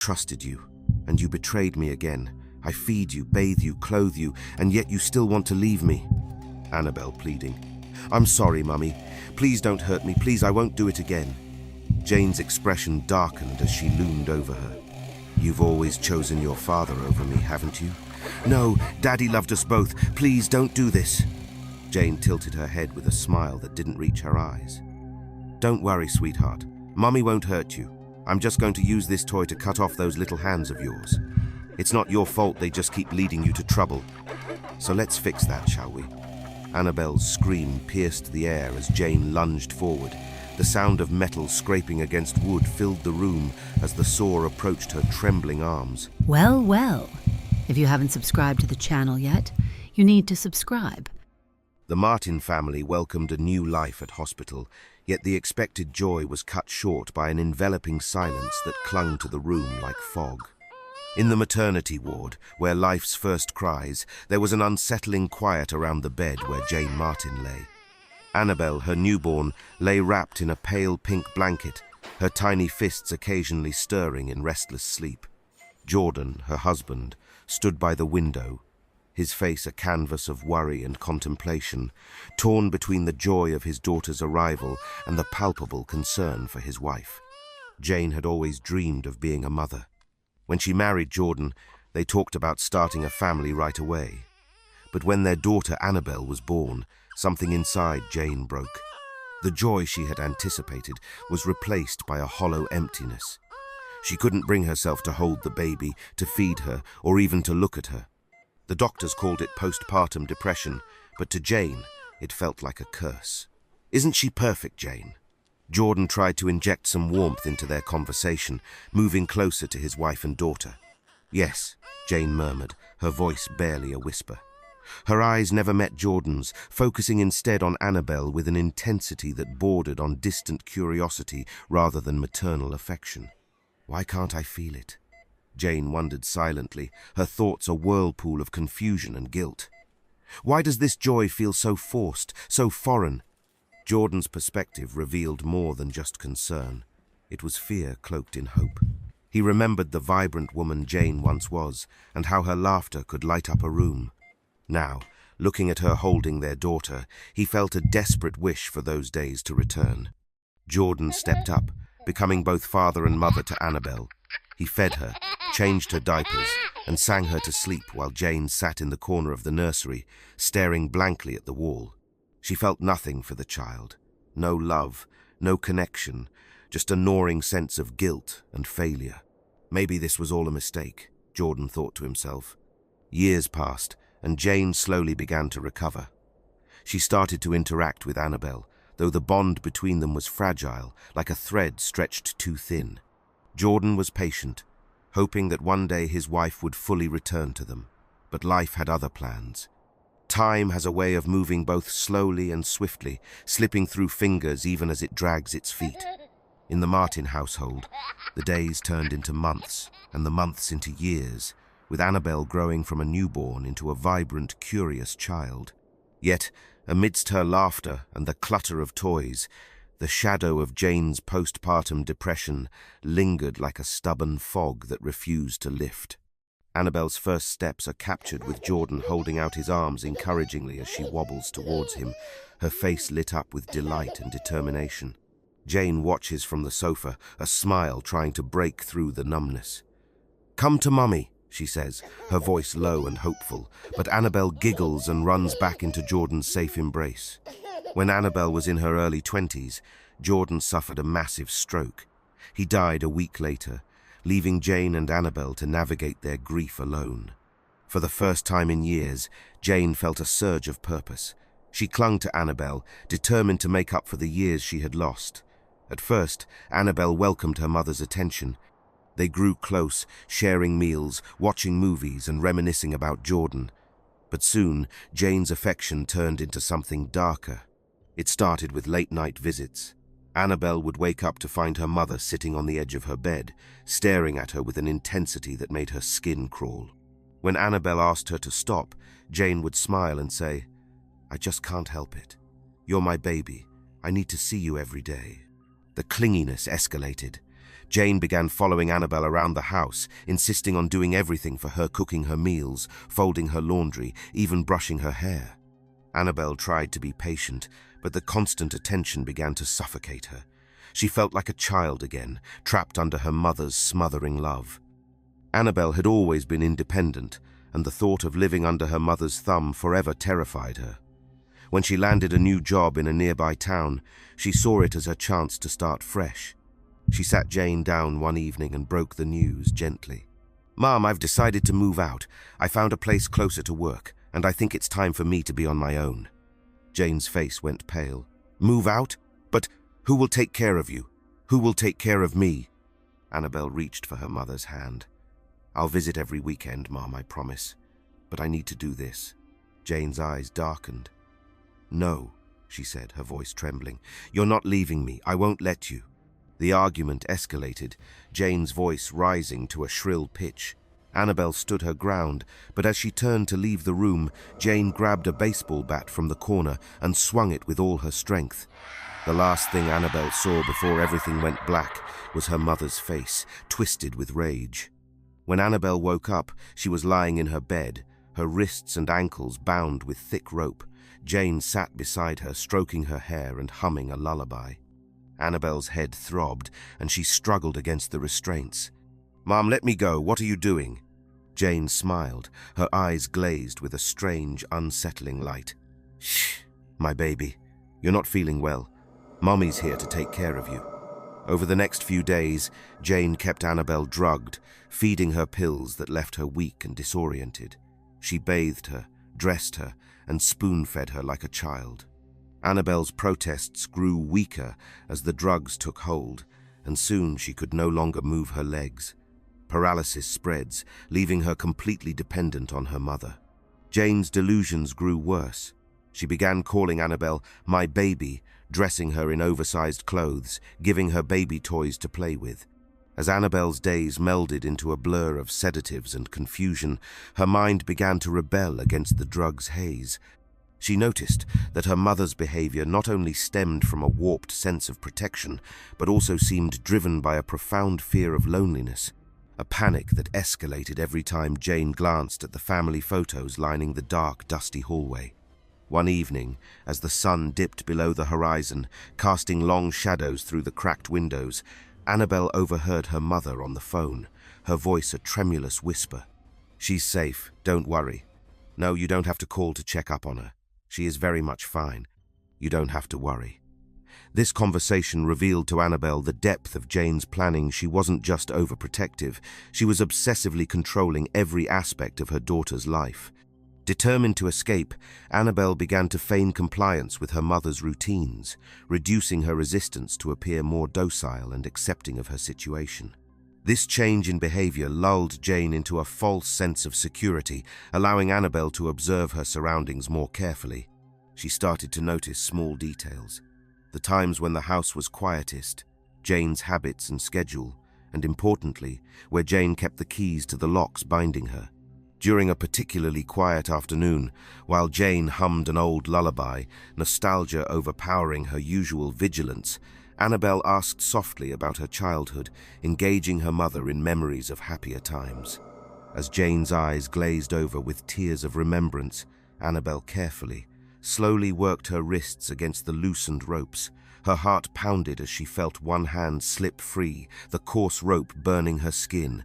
Trusted you, and you betrayed me again. I feed you, bathe you, clothe you, and yet you still want to leave me. Annabel pleading. I'm sorry, Mummy. Please don't hurt me. Please, I won't do it again. Jane's expression darkened as she loomed over her. You've always chosen your father over me, haven't you? No, Daddy loved us both. Please don't do this. Jane tilted her head with a smile that didn't reach her eyes. Don't worry, sweetheart. Mummy won't hurt you. I'm just going to use this toy to cut off those little hands of yours. It's not your fault they just keep leading you to trouble. So let's fix that, shall we? Annabel's scream pierced the air as Jane lunged forward. The sound of metal scraping against wood filled the room as the saw approached her trembling arms. Well, well. If you haven't subscribed to the channel yet, you need to subscribe. The Martin family welcomed a new life at hospital, yet the expected joy was cut short by an enveloping silence that clung to the room like fog. In the maternity ward, where life's first cries, there was an unsettling quiet around the bed where Jane Martin lay. Annabel, her newborn, lay wrapped in a pale pink blanket, her tiny fists occasionally stirring in restless sleep. Jordan, her husband, stood by the window, his face a canvas of worry and contemplation, torn between the joy of his daughter's arrival and the palpable concern for his wife. Jane had always dreamed of being a mother. When she married Jordan, they talked about starting a family right away. But when their daughter Annabel was born, something inside Jane broke. The joy she had anticipated was replaced by a hollow emptiness. She couldn't bring herself to hold the baby, to feed her, or even to look at her. The doctors called it postpartum depression, but to Jane, it felt like a curse. Isn't she perfect, Jane? Jordan tried to inject some warmth into their conversation, moving closer to his wife and daughter. Yes, Jane murmured, her voice barely a whisper. Her eyes never met Jordan's, focusing instead on Annabel with an intensity that bordered on distant curiosity rather than maternal affection. Why can't I feel it? Jane wondered silently, her thoughts a whirlpool of confusion and guilt. Why does this joy feel so forced, so foreign? Jordan's perspective revealed more than just concern. It was fear cloaked in hope. He remembered the vibrant woman Jane once was, and how her laughter could light up a room. Now, looking at her holding their daughter, he felt a desperate wish for those days to return. Jordan stepped up, becoming both father and mother to Annabel. He fed her, changed her diapers, and sang her to sleep while Jane sat in the corner of the nursery, staring blankly at the wall. She felt nothing for the child. No love, no connection, just a gnawing sense of guilt and failure. Maybe this was all a mistake, Jordan thought to himself. Years passed, and Jane slowly began to recover. She started to interact with Annabel, though the bond between them was fragile, like a thread stretched too thin. Jordan was patient, hoping that one day his wife would fully return to them. But life had other plans. Time has a way of moving both slowly and swiftly, slipping through fingers even as it drags its feet. In the Martin household, the days turned into months, and the months into years, with Annabel growing from a newborn into a vibrant, curious child. Yet, amidst her laughter and the clutter of toys, the shadow of Jane's postpartum depression lingered like a stubborn fog that refused to lift. Annabel's first steps are captured with Jordan holding out his arms encouragingly as she wobbles towards him, her face lit up with delight and determination. Jane watches from the sofa, a smile trying to break through the numbness. "Come to Mummy," she says, her voice low and hopeful, but Annabel giggles and runs back into Jordan's safe embrace. When Annabel was in her early 20s, Jordan suffered a massive stroke. He died a week later, leaving Jane and Annabel to navigate their grief alone. For the first time in years, Jane felt a surge of purpose. She clung to Annabel, determined to make up for the years she had lost. At first, Annabel welcomed her mother's attention. They grew close, sharing meals, watching movies, and reminiscing about Jordan. But soon, Jane's affection turned into something darker. It started with late-night visits. Annabel would wake up to find her mother sitting on the edge of her bed, staring at her with an intensity that made her skin crawl. When Annabel asked her to stop, Jane would smile and say, "I just can't help it. You're my baby. I need to see you every day." The clinginess escalated. Jane began following Annabel around the house, insisting on doing everything for her, cooking her meals, folding her laundry, even brushing her hair. Annabel tried to be patient, but the constant attention began to suffocate her. She felt like a child again, trapped under her mother's smothering love. Annabel had always been independent, and the thought of living under her mother's thumb forever terrified her. When she landed a new job in a nearby town, she saw it as her chance to start fresh. She sat Jane down one evening and broke the news gently. "Mom, I've decided to move out. I found a place closer to work, and I think it's time for me to be on my own." Jane's face went pale. "Move out? But who will take care of you? Who will take care of me?" Annabel reached for her mother's hand. "I'll visit every weekend, Mom, I promise. But I need to do this." Jane's eyes darkened. "No," she said, her voice trembling. "You're not leaving me. I won't let you." The argument escalated, Jane's voice rising to a shrill pitch. Annabel stood her ground, but as she turned to leave the room, Jane grabbed a baseball bat from the corner and swung it with all her strength. The last thing Annabel saw before everything went black was her mother's face, twisted with rage. When Annabel woke up, she was lying in her bed, her wrists and ankles bound with thick rope. Jane sat beside her, stroking her hair and humming a lullaby. Annabel's head throbbed, and she struggled against the restraints. "Mom, let me go. What are you doing?" Jane smiled, her eyes glazed with a strange, unsettling light. "Shh, my baby. You're not feeling well. Mommy's here to take care of you." Over the next few days, Jane kept Annabel drugged, feeding her pills that left her weak and disoriented. She bathed her, dressed her, and spoon-fed her like a child. Annabel's protests grew weaker as the drugs took hold, and soon she could no longer move her legs. Paralysis spreads, leaving her completely dependent on her mother. Jane's delusions grew worse. She began calling Annabel "my baby," dressing her in oversized clothes, giving her baby toys to play with. As Annabel's days melded into a blur of sedatives and confusion, her mind began to rebel against the drug's haze. She noticed that her mother's behavior not only stemmed from a warped sense of protection, but also seemed driven by a profound fear of loneliness, a panic that escalated every time Jane glanced at the family photos lining the dark, dusty hallway. One evening, as the sun dipped below the horizon, casting long shadows through the cracked windows, Annabel overheard her mother on the phone, her voice a tremulous whisper. "She's safe, don't worry. No, you don't have to call to check up on her. She is very much fine. You don't have to worry." This conversation revealed to Annabel the depth of Jane's planning. She wasn't just overprotective, she was obsessively controlling every aspect of her daughter's life. Determined to escape, Annabel began to feign compliance with her mother's routines, reducing her resistance to appear more docile and accepting of her situation. This change in behavior lulled Jane into a false sense of security, allowing Annabel to observe her surroundings more carefully. She started to notice small details: the times when the house was quietest, Jane's habits and schedule, and importantly, where Jane kept the keys to the locks binding her. During a particularly quiet afternoon, while Jane hummed an old lullaby, nostalgia overpowering her usual vigilance, Annabel asked softly about her childhood, engaging her mother in memories of happier times. As Jane's eyes glazed over with tears of remembrance, Annabel carefully, slowly worked her wrists against the loosened ropes. Her heart pounded as she felt one hand slip free, the coarse rope burning her skin.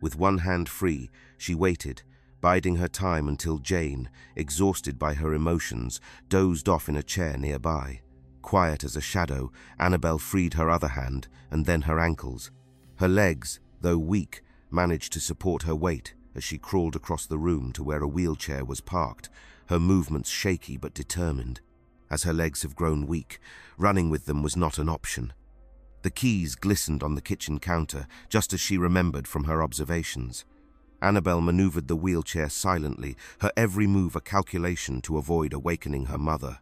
With one hand free, she waited, biding her time until Jane, exhausted by her emotions, dozed off in a chair nearby. Quiet as a shadow, Annabel freed her other hand and then her ankles. Her legs, though weak, managed to support her weight as she crawled across the room to where a wheelchair was parked, her movements shaky but determined. As her legs have grown weak, running with them was not an option. The keys glistened on the kitchen counter, just as she remembered from her observations. Annabel maneuvered the wheelchair silently, her every move a calculation to avoid awakening her mother.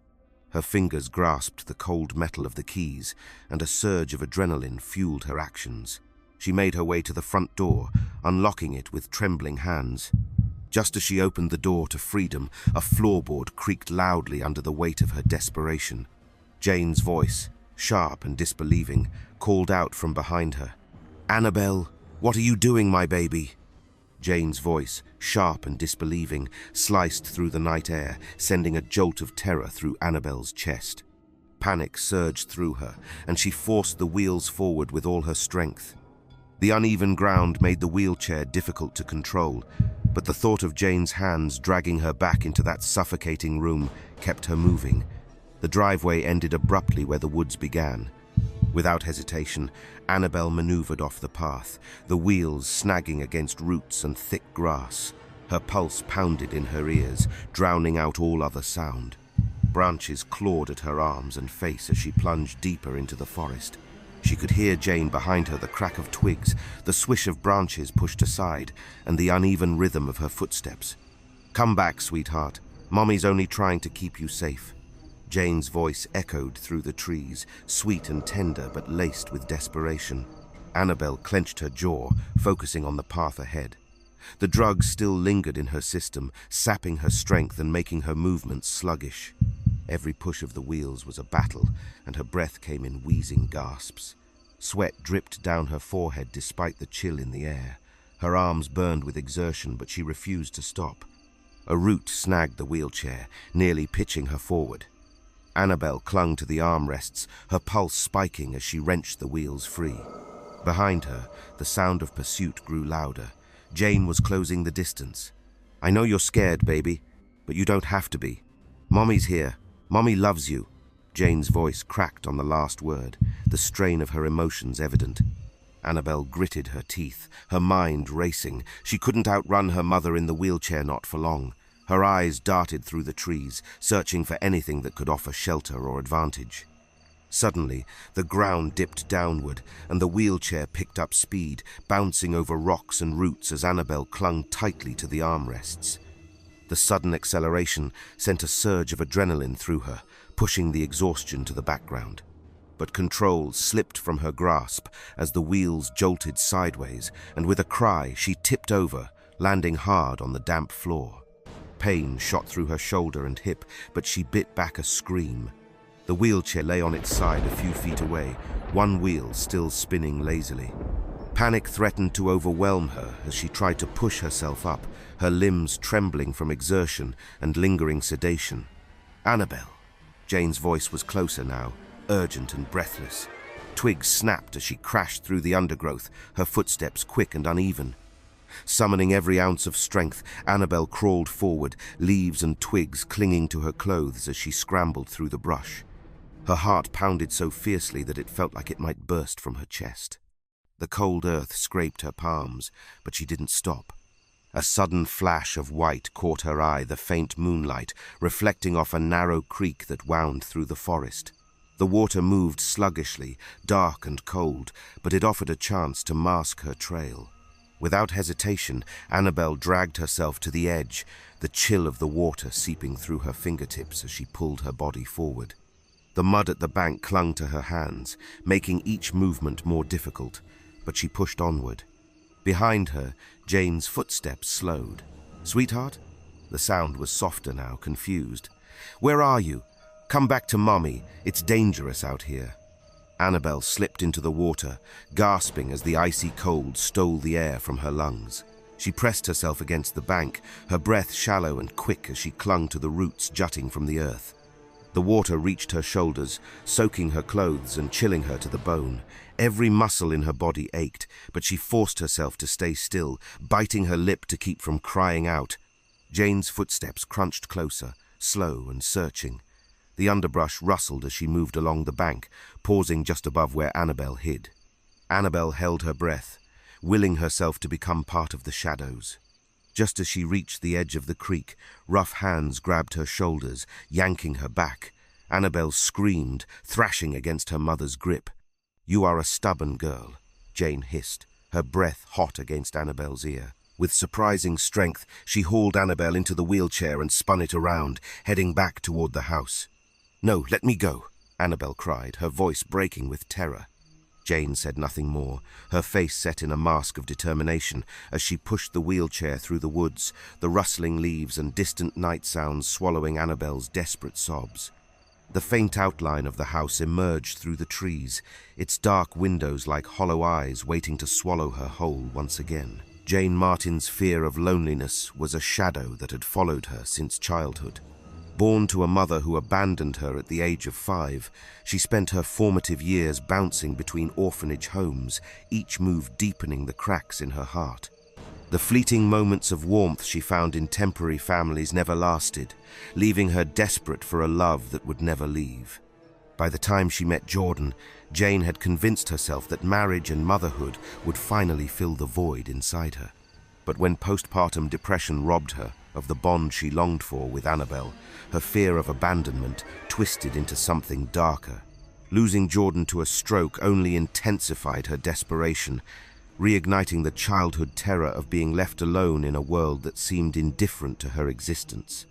Her fingers grasped the cold metal of the keys, and a surge of adrenaline fueled her actions. She made her way to the front door, unlocking it with trembling hands. Just as she opened the door to freedom, a floorboard creaked loudly under the weight of her desperation. Jane's voice, sharp and disbelieving, called out from behind her. "Annabelle, what are you doing, my baby?" Jane's voice, sharp and disbelieving, sliced through the night air, sending a jolt of terror through Annabelle's chest. Panic surged through her, and she forced the wheels forward with all her strength. The uneven ground made the wheelchair difficult to control, but the thought of Jane's hands dragging her back into that suffocating room kept her moving. The driveway ended abruptly where the woods began. Without hesitation, Annabelle maneuvered off the path, the wheels snagging against roots and thick grass. Her pulse pounded in her ears, drowning out all other sound. Branches clawed at her arms and face as she plunged deeper into the forest. She could hear Jane behind her, the crack of twigs, the swish of branches pushed aside, and the uneven rhythm of her footsteps. "Come back, sweetheart. Mommy's only trying to keep you safe." Jane's voice echoed through the trees, sweet and tender but laced with desperation. Annabelle clenched her jaw, focusing on the path ahead. The drug still lingered in her system, sapping her strength and making her movements sluggish. Every push of the wheels was a battle, and her breath came in wheezing gasps. Sweat dripped down her forehead despite the chill in the air. Her arms burned with exertion, but she refused to stop. A root snagged the wheelchair, nearly pitching her forward. Annabelle clung to the armrests, her pulse spiking as she wrenched the wheels free. Behind her, the sound of pursuit grew louder. Jane was closing the distance. "I know you're scared, baby, but you don't have to be. Mommy's here. Mommy loves you." Jane's voice cracked on the last word, the strain of her emotions evident. Annabelle gritted her teeth, her mind racing. She couldn't outrun her mother in the wheelchair, not for long. Her eyes darted through the trees, searching for anything that could offer shelter or advantage. Suddenly, the ground dipped downward, and the wheelchair picked up speed, bouncing over rocks and roots as Annabelle clung tightly to the armrests. The sudden acceleration sent a surge of adrenaline through her, pushing the exhaustion to the background. But control slipped from her grasp as the wheels jolted sideways, and with a cry, she tipped over, landing hard on the damp floor. Pain shot through her shoulder and hip, but she bit back a scream. The wheelchair lay on its side a few feet away, one wheel still spinning lazily. Panic threatened to overwhelm her as she tried to push herself up, her limbs trembling from exertion and lingering sedation. "Annabelle." Jane's voice was closer now, urgent and breathless. Twigs snapped as she crashed through the undergrowth, her footsteps quick and uneven. Summoning every ounce of strength, Annabelle crawled forward, leaves and twigs clinging to her clothes as she scrambled through the brush. Her heart pounded so fiercely that it felt like it might burst from her chest. The cold earth scraped her palms, but she didn't stop. A sudden flash of white caught her eye, the faint moonlight, reflecting off a narrow creek that wound through the forest. The water moved sluggishly, dark and cold, but it offered a chance to mask her trail. Without hesitation, Annabelle dragged herself to the edge, the chill of the water seeping through her fingertips as she pulled her body forward. The mud at the bank clung to her hands, making each movement more difficult, but she pushed onward. Behind her, Jane's footsteps slowed. "Sweetheart?" The sound was softer now, confused. "Where are you? Come back to Mommy. It's dangerous out here." Annabelle slipped into the water, gasping as the icy cold stole the air from her lungs. She pressed herself against the bank, her breath shallow and quick as she clung to the roots jutting from the earth. The water reached her shoulders, soaking her clothes and chilling her to the bone. Every muscle in her body ached, but she forced herself to stay still, biting her lip to keep from crying out. Jane's footsteps crunched closer, slow and searching. The underbrush rustled as she moved along the bank, pausing just above where Annabelle hid. Annabelle held her breath, willing herself to become part of the shadows. Just as she reached the edge of the creek, rough hands grabbed her shoulders, yanking her back. Annabelle screamed, thrashing against her mother's grip. "You are a stubborn girl," Jane hissed, her breath hot against Annabelle's ear. With surprising strength, she hauled Annabelle into the wheelchair and spun it around, heading back toward the house. "No, let me go," Annabelle cried, her voice breaking with terror. Jane said nothing more, her face set in a mask of determination as she pushed the wheelchair through the woods, the rustling leaves and distant night sounds swallowing Annabelle's desperate sobs. The faint outline of the house emerged through the trees, its dark windows like hollow eyes waiting to swallow her whole once again. Jane Martin's fear of loneliness was a shadow that had followed her since childhood. Born to a mother who abandoned her at the age of 5, she spent her formative years bouncing between orphanage homes, each move deepening the cracks in her heart. The fleeting moments of warmth she found in temporary families never lasted, leaving her desperate for a love that would never leave. By the time she met Jordan, Jane had convinced herself that marriage and motherhood would finally fill the void inside her. But when postpartum depression robbed her of the bond she longed for with Annabelle, her fear of abandonment twisted into something darker. Losing Jordan to a stroke only intensified her desperation, reigniting the childhood terror of being left alone in a world that seemed indifferent to her existence.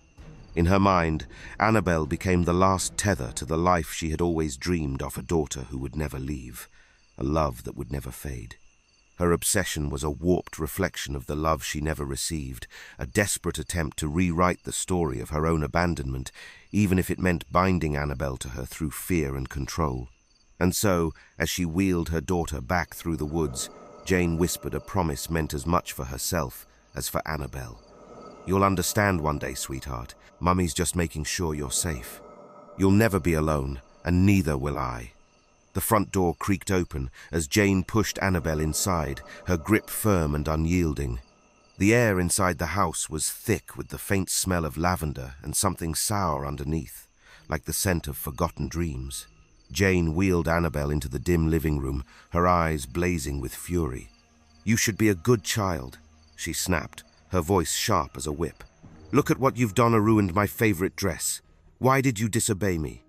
In her mind, Annabelle became the last tether to the life she had always dreamed of, a daughter who would never leave, a love that would never fade. Her obsession was a warped reflection of the love she never received, a desperate attempt to rewrite the story of her own abandonment, even if it meant binding Annabelle to her through fear and control. And so, as she wheeled her daughter back through the woods, Jane whispered a promise meant as much for herself as for Annabelle. "You'll understand one day, sweetheart. Mummy's just making sure you're safe. You'll never be alone, and neither will I." The front door creaked open as Jane pushed Annabelle inside, her grip firm and unyielding. The air inside the house was thick with the faint smell of lavender and something sour underneath, like the scent of forgotten dreams. Jane wheeled Annabelle into the dim living room, her eyes blazing with fury. "You should be a good child," she snapped, her voice sharp as a whip. "Look at what you've done or ruined my favorite dress. Why did you disobey me?"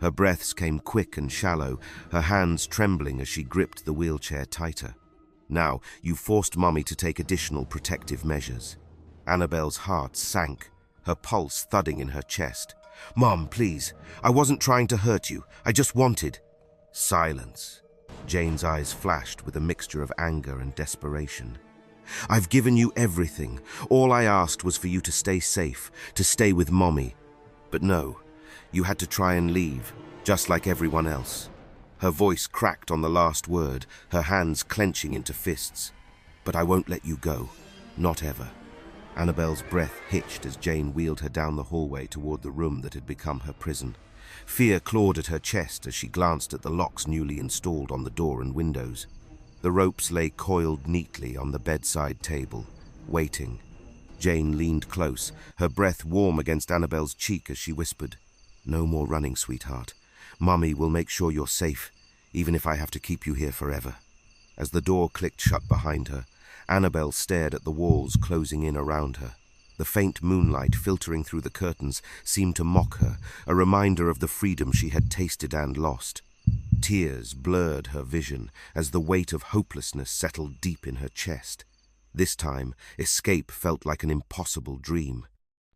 Her breaths came quick and shallow, her hands trembling as she gripped the wheelchair tighter. "Now, you forced Mummy to take additional protective measures." Annabelle's heart sank, her pulse thudding in her chest. "Mom, please. I wasn't trying to hurt you. I just wanted—" Silence. Jane's eyes flashed with a mixture of anger and desperation. "I've given you everything. All I asked was for you to stay safe, to stay with Mommy. But no, you had to try and leave, just like everyone else." Her voice cracked on the last word, her hands clenching into fists. "But I won't let you go. Not ever." Annabelle's breath hitched as Jane wheeled her down the hallway toward the room that had become her prison. Fear clawed at her chest as she glanced at the locks newly installed on the door and windows. The ropes lay coiled neatly on the bedside table, waiting. Jane leaned close, her breath warm against Annabelle's cheek as she whispered, "No more running, sweetheart. Mummy will make sure you're safe, even if I have to keep you here forever." As the door clicked shut behind her, Annabelle stared at the walls closing in around her. The faint moonlight filtering through the curtains seemed to mock her, a reminder of the freedom she had tasted and lost. Tears blurred her vision as the weight of hopelessness settled deep in her chest. This time, escape felt like an impossible dream.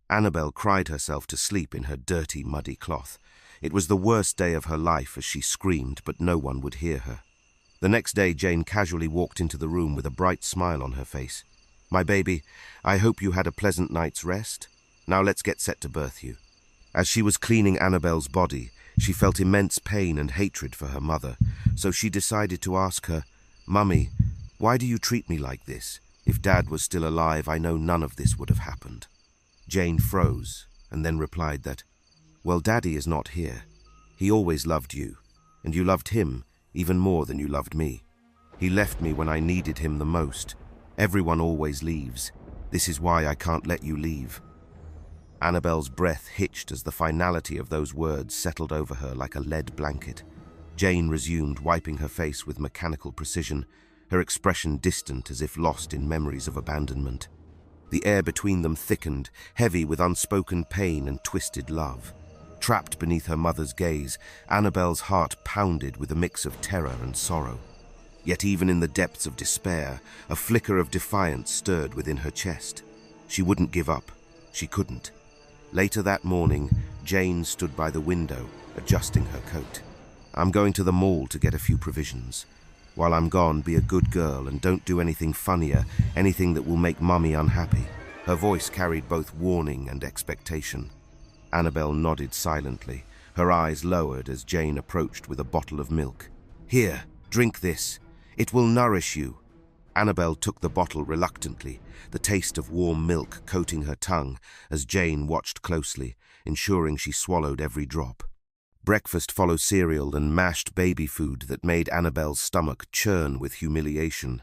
Annabelle cried herself to sleep in her dirty, muddy cloth. It was the worst day of her life as she screamed, but no one would hear her. The next day, Jane casually walked into the room with a bright smile on her face. "My baby, I hope you had a pleasant night's rest. Now let's get set to birth you." As she was cleaning Annabelle's body, she felt immense pain and hatred for her mother, so she decided to ask her, "Mummy, why do you treat me like this? If Dad was still alive, I know none of this would have happened." Jane froze, and then replied that, "Well, Daddy is not here. He always loved you, and you loved him even more than you loved me. He left me when I needed him the most. Everyone always leaves. This is why I can't let you leave." Annabelle's breath hitched as the finality of those words settled over her like a lead blanket. Jane resumed, wiping her face with mechanical precision, her expression distant as if lost in memories of abandonment. The air between them thickened, heavy with unspoken pain and twisted love. Trapped beneath her mother's gaze, Annabelle's heart pounded with a mix of terror and sorrow. Yet even in the depths of despair, a flicker of defiance stirred within her chest. She wouldn't give up. She couldn't. Later that morning, Jane stood by the window, adjusting her coat. "I'm going to the mall to get a few provisions. While I'm gone, be a good girl and don't do anything funnier, anything that will make Mummy unhappy." Her voice carried both warning and expectation. Annabelle nodded silently, Her eyes lowered as Jane approached with a bottle of milk. "Here, drink this. It will nourish you." Annabel took the bottle reluctantly, the taste of warm milk coating her tongue as Jane watched closely, ensuring she swallowed every drop. Breakfast followed cereal and mashed baby food that made Annabel's stomach churn with humiliation.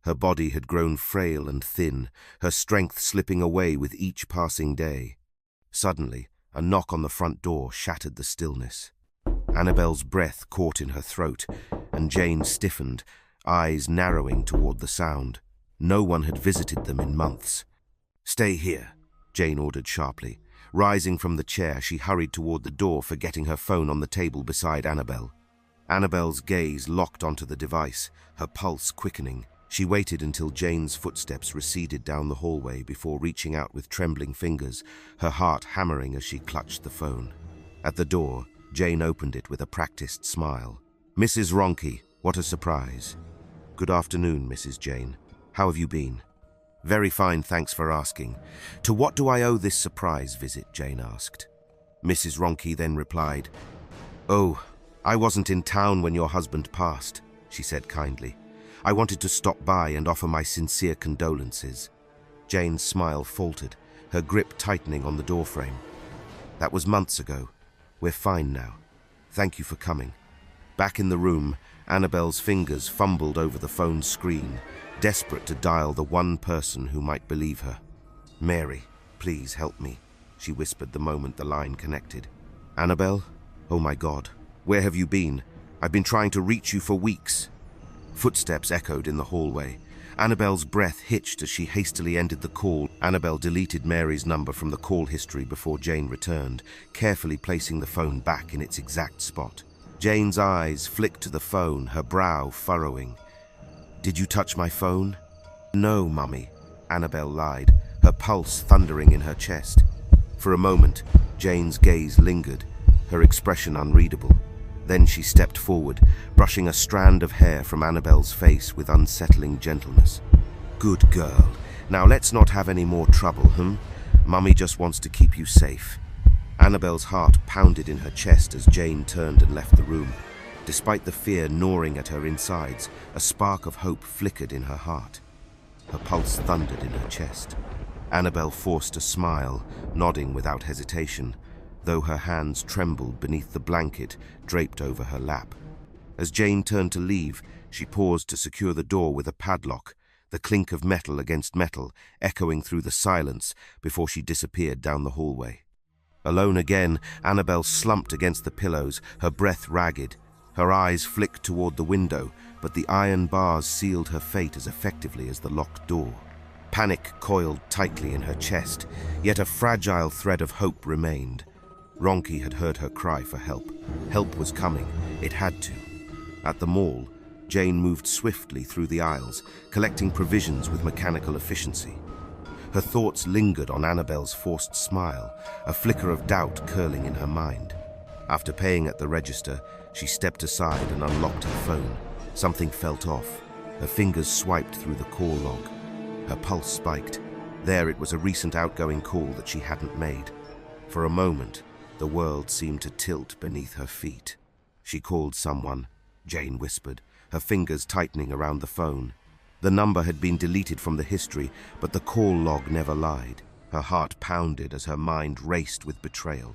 Her body had grown frail and thin, her strength slipping away with each passing day. Suddenly, a knock on the front door shattered the stillness. Annabel's breath caught in her throat, and Jane stiffened, eyes narrowing toward the sound. No one had visited them in months. "Stay here," Jane ordered sharply. Rising from the chair, she hurried toward the door, forgetting her phone on the table beside Annabel. Annabel's gaze locked onto the device, her pulse quickening. She waited until Jane's footsteps receded down the hallway before reaching out with trembling fingers, her heart hammering as she clutched the phone. At the door, Jane opened it with a practiced smile. "Mrs. Ronke, what a surprise." "Good afternoon, Mrs. Jane. How have you been?" "Very fine, thanks for asking. To what do I owe this surprise visit?" Jane asked. Mrs. Ronke then replied, "Oh, I wasn't in town when your husband passed," she said kindly. "I wanted to stop by and offer my sincere condolences." Jane's smile faltered, her grip tightening on the doorframe. "That was months ago. We're fine now. Thank you for coming." Back in the room, Annabel's fingers fumbled over the phone screen, desperate to dial the one person who might believe her. "Mary, please help me," she whispered the moment the line connected. "Annabel? Oh my God, where have you been? I've been trying to reach you for weeks." Footsteps echoed in the hallway. Annabel's breath hitched as she hastily ended the call. Annabel deleted Mary's number from the call history before Jane returned, carefully placing the phone back in its exact spot. Jane's eyes flicked to the phone, her brow furrowing. "Did you touch my phone?" "No, Mummy," Annabel lied, her pulse thundering in her chest. For a moment, Jane's gaze lingered, her expression unreadable. Then she stepped forward, brushing a strand of hair from Annabel's face with unsettling gentleness. "Good girl. Now let's not have any more trouble, Mummy just wants to keep you safe." Annabel's heart pounded in her chest as Jane turned and left the room. Despite the fear gnawing at her insides, a spark of hope flickered in her heart. Her pulse thundered in her chest. Annabel forced a smile, nodding without hesitation, though her hands trembled beneath the blanket draped over her lap. As Jane turned to leave, she paused to secure the door with a padlock, the clink of metal against metal echoing through the silence before she disappeared down the hallway. Alone again, Annabel slumped against the pillows, her breath ragged. Her eyes flicked toward the window, but the iron bars sealed her fate as effectively as the locked door. Panic coiled tightly in her chest, yet a fragile thread of hope remained. Ronke had heard her cry for help. Help was coming. It had to. At the mall, Jane moved swiftly through the aisles, collecting provisions with mechanical efficiency. Her thoughts lingered on Annabel's forced smile, a flicker of doubt curling in her mind. After paying at the register, she stepped aside and unlocked her phone. Something felt off. Her fingers swiped through the call log. Her pulse spiked. There it was, a recent outgoing call that she hadn't made. For a moment, the world seemed to tilt beneath her feet. "She called someone," Jane whispered, her fingers tightening around the phone. The number had been deleted from the history, but the call log never lied. Her heart pounded as her mind raced with betrayal.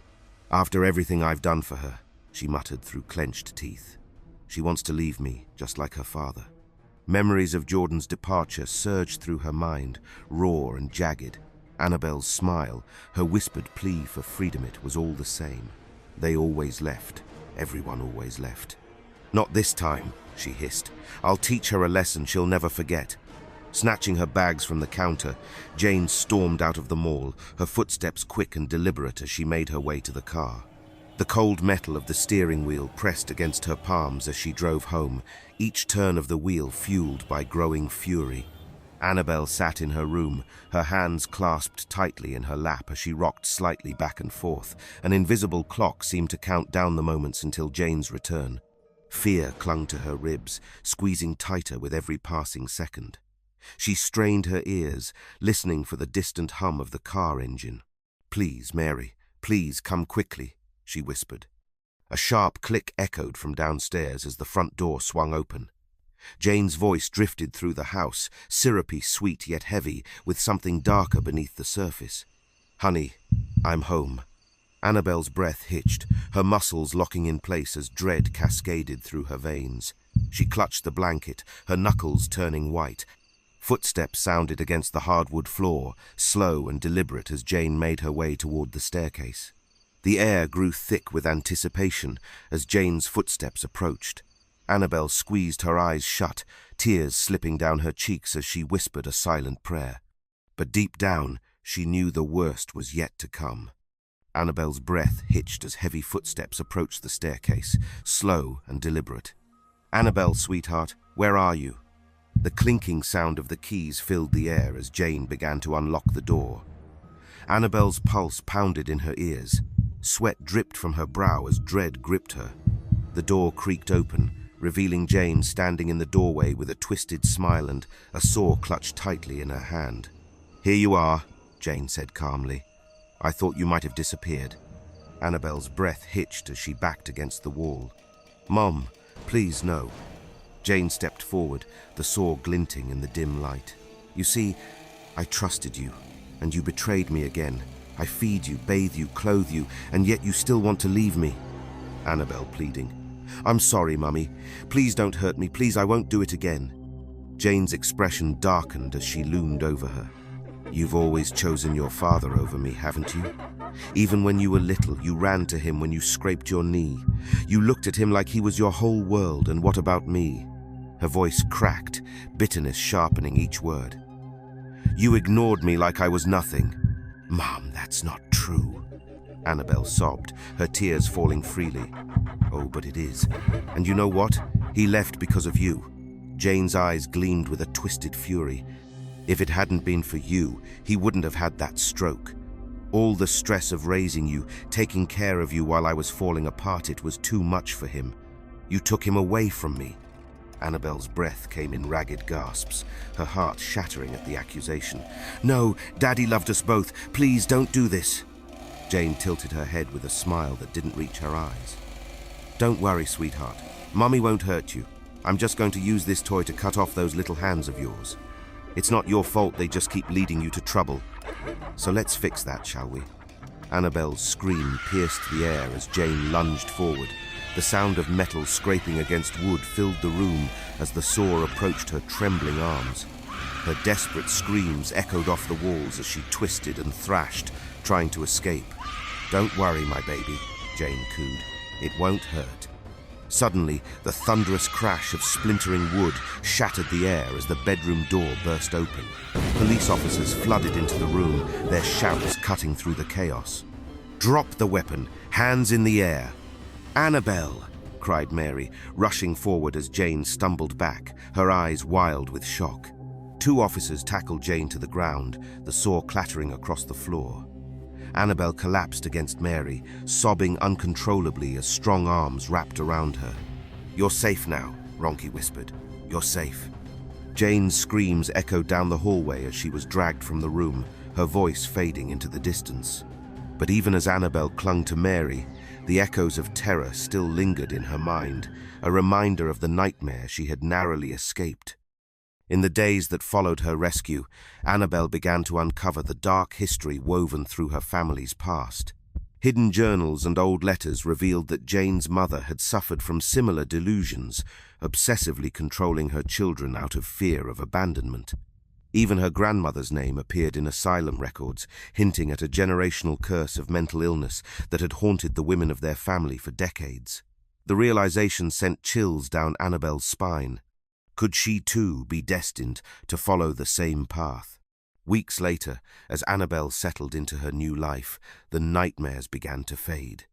"After everything I've done for her," she muttered through clenched teeth. "She wants to leave me, just like her father." Memories of Jordan's departure surged through her mind, raw and jagged. Annabel's smile, her whispered plea for freedom, it was all the same. They always left. Everyone always left. "Not this time," she hissed. "I'll teach her a lesson she'll never forget." Snatching her bags from the counter, Jane stormed out of the mall, her footsteps quick and deliberate as she made her way to the car. The cold metal of the steering wheel pressed against her palms as she drove home, each turn of the wheel fueled by growing fury. Annabel sat in her room, her hands clasped tightly in her lap as she rocked slightly back and forth. An invisible clock seemed to count down the moments until Jane's return. Fear clung to her ribs, squeezing tighter with every passing second. She strained her ears, listening for the distant hum of the car engine. "Please, Mary, please come quickly," she whispered. A sharp click echoed from downstairs as the front door swung open. Jane's voice drifted through the house, syrupy, sweet yet heavy, with something darker beneath the surface. "Honey, I'm home." Annabelle's breath hitched, her muscles locking in place as dread cascaded through her veins. She clutched the blanket, her knuckles turning white. Footsteps sounded against the hardwood floor, slow and deliberate as Jane made her way toward the staircase. The air grew thick with anticipation as Jane's footsteps approached. Annabelle squeezed her eyes shut, tears slipping down her cheeks as she whispered a silent prayer. But deep down, she knew the worst was yet to come. Annabelle's breath hitched as heavy footsteps approached the staircase, slow and deliberate. "Annabelle, sweetheart, where are you?" The clinking sound of the keys filled the air as Jane began to unlock the door. Annabelle's pulse pounded in her ears. Sweat dripped from her brow as dread gripped her. The door creaked open, revealing Jane standing in the doorway with a twisted smile and a saw clutched tightly in her hand. "Here you are," Jane said calmly. "I thought you might have disappeared." Annabelle's breath hitched as she backed against the wall. "Mom, please no." Jane stepped forward, the saw glinting in the dim light. "You see, I trusted you, and you betrayed me again. I feed you, bathe you, clothe you, and yet you still want to leave me." Annabelle pleading. "I'm sorry, Mummy. Please don't hurt me. Please, I won't do it again." Jane's expression darkened as she loomed over her. "You've always chosen your father over me, haven't you? Even when you were little, you ran to him when you scraped your knee. You looked at him like he was your whole world, and what about me?" Her voice cracked, bitterness sharpening each word. "You ignored me like I was nothing." "Mom, that's not true." Annabelle sobbed, her tears falling freely. "Oh, but it is. And you know what? He left because of you." Jane's eyes gleamed with a twisted fury. "If it hadn't been for you, he wouldn't have had that stroke. All the stress of raising you, taking care of you while I was falling apart, it was too much for him. You took him away from me." Annabelle's breath came in ragged gasps, her heart shattering at the accusation. "No, Daddy loved us both. Please don't do this." Jane tilted her head with a smile that didn't reach her eyes. "Don't worry, sweetheart. Mummy won't hurt you. I'm just going to use this toy to cut off those little hands of yours. It's not your fault they just keep leading you to trouble. So let's fix that, shall we?" Annabelle's scream pierced the air as Jane lunged forward. The sound of metal scraping against wood filled the room as the saw approached her trembling arms. Her desperate screams echoed off the walls as she twisted and thrashed, trying to escape. "Don't worry, my baby," Jane cooed. "It won't hurt." Suddenly, the thunderous crash of splintering wood shattered the air as the bedroom door burst open. Police officers flooded into the room, their shouts cutting through the chaos. "Drop the weapon, hands in the air." "Annabelle!" cried Mary, rushing forward as Jane stumbled back, her eyes wild with shock. Two officers tackled Jane to the ground, the saw clattering across the floor. Annabelle collapsed against Mary, sobbing uncontrollably as strong arms wrapped around her. "You're safe now," Ronky whispered. "You're safe." Jane's screams echoed down the hallway as she was dragged from the room, her voice fading into the distance. But even as Annabelle clung to Mary, the echoes of terror still lingered in her mind, a reminder of the nightmare she had narrowly escaped. In the days that followed her rescue, Annabelle began to uncover the dark history woven through her family's past. Hidden journals and old letters revealed that Jane's mother had suffered from similar delusions, obsessively controlling her children out of fear of abandonment. Even her grandmother's name appeared in asylum records, hinting at a generational curse of mental illness that had haunted the women of their family for decades. The realization sent chills down Annabelle's spine. Could she too be destined to follow the same path? Weeks later, as Annabelle settled into her new life, the nightmares began to fade.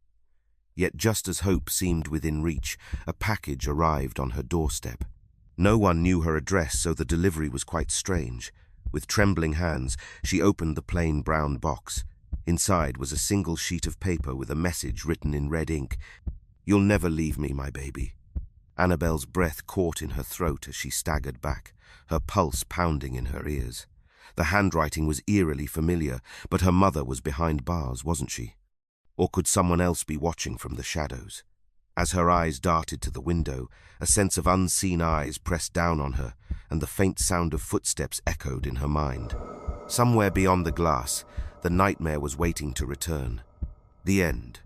Yet just as hope seemed within reach, a package arrived on her doorstep. No one knew her address, so the delivery was quite strange. With trembling hands, she opened the plain brown box. Inside was a single sheet of paper with a message written in red ink. "You'll never leave me, my baby." Annabelle's breath caught in her throat as she staggered back, her pulse pounding in her ears. The handwriting was eerily familiar, but her mother was behind bars, wasn't she? Or could someone else be watching from the shadows? As her eyes darted to the window, a sense of unseen eyes pressed down on her, and the faint sound of footsteps echoed in her mind. Somewhere beyond the glass, the nightmare was waiting to return. The end.